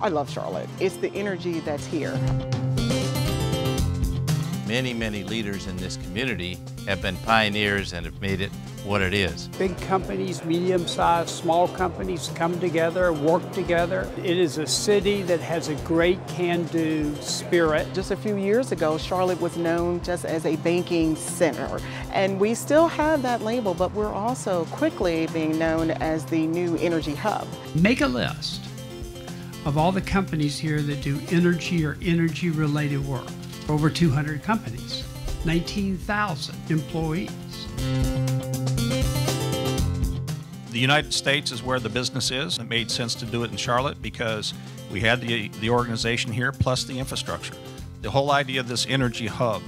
I love Charlotte. It's the energy that's here. Many, many leaders in this community have been pioneers and have made it what it is. Big companies, medium-sized, small companies come together, work together. It is a city that has a great can-do spirit. Just a few years ago, Charlotte was known just as a banking center. And we still have that label, but we're also quickly being known as the new energy hub. Make a list of all the companies here that do energy or energy-related work. Over 200 companies, 19,000 employees. The United States is where the business is. It made sense to do it in Charlotte because we had the organization here plus the infrastructure. The whole idea of this energy hub,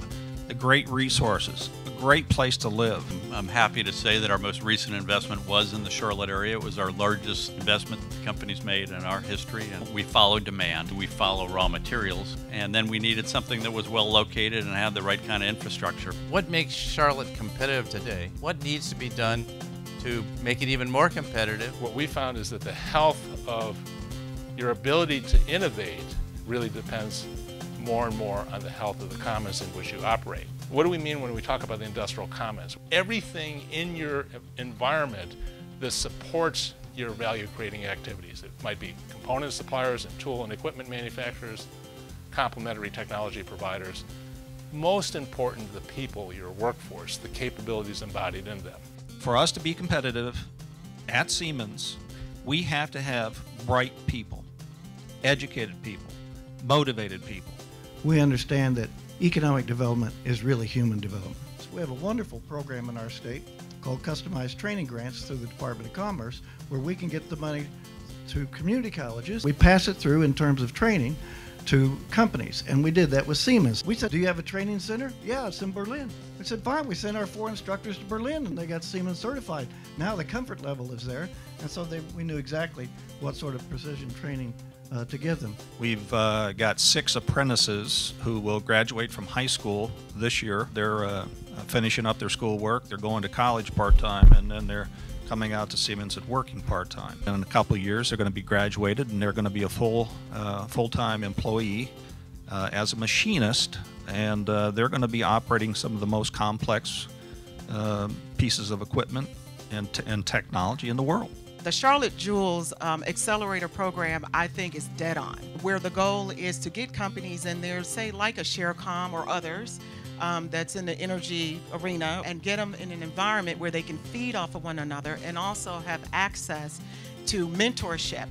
the great resources, a great place to live. I'm happy to say that our most recent investment was in the Charlotte area. It was our largest investment that the company's made in our history, and we follow demand. We follow raw materials, and then we needed something that was well located and had the right kind of infrastructure. What makes Charlotte competitive today? What needs to be done to make it even more competitive? What we found is that the health of your ability to innovate really depends more and more on the health of the commons in which you operate. What do we mean when we talk about the industrial commons? Everything in your environment that supports your value-creating activities. It might be component suppliers and tool and equipment manufacturers, complementary technology providers. Most important, the people, your workforce, the capabilities embodied in them. For us to be competitive at Siemens, we have to have bright people, educated people, motivated people. We understand that economic development is really human development. So we have a wonderful program in our state called Customized Training Grants through the Department of Commerce, where we can get the money to community colleges. We pass it through in terms of training to companies, and we did that with Siemens. We said, do you have a training center? Yeah, it's in Berlin. We said, fine. We sent our 4 instructors to Berlin, and they got Siemens certified. Now the comfort level is there, and so we knew exactly what sort of precision training to give them. We've got 6 apprentices who will graduate from high school this year. They're finishing up their schoolwork, they're going to college part-time, and then they're coming out to Siemens and working part-time. And in a couple of years, they're going to be graduated, and they're going to be a full-time employee as a machinist, and they're going to be operating some of the most complex pieces of equipment and technology in the world. The Charlotte Joule's Accelerator program, I think, is dead on, where the goal is to get companies in there, say like a Sharecom or others, that's in the energy arena, and get them in an environment where they can feed off of one another and also have access to mentorship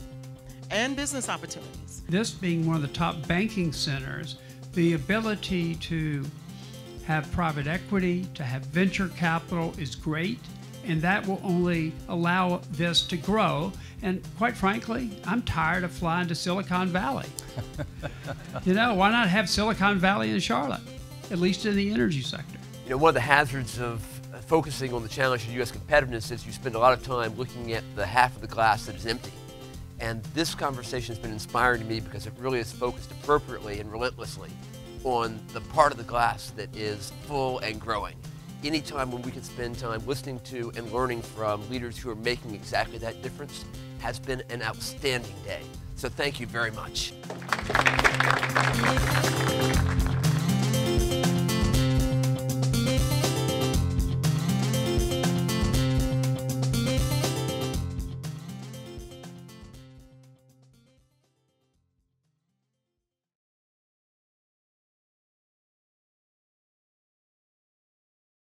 and business opportunities. This being one of the top banking centers, the ability to have private equity, to have venture capital is great. And that will only allow this to grow. And quite frankly, I'm tired of flying to Silicon Valley. You know, why not have Silicon Valley in Charlotte, at least in the energy sector? You know, one of the hazards of focusing on the challenge of U.S. competitiveness is you spend a lot of time looking at the half of the glass that is empty. And this conversation has been inspiring to me because it really is focused appropriately and relentlessly on the part of the glass that is full and growing. Any time when we can spend time listening to and learning from leaders who are making exactly that difference has been an outstanding day. So thank you very much.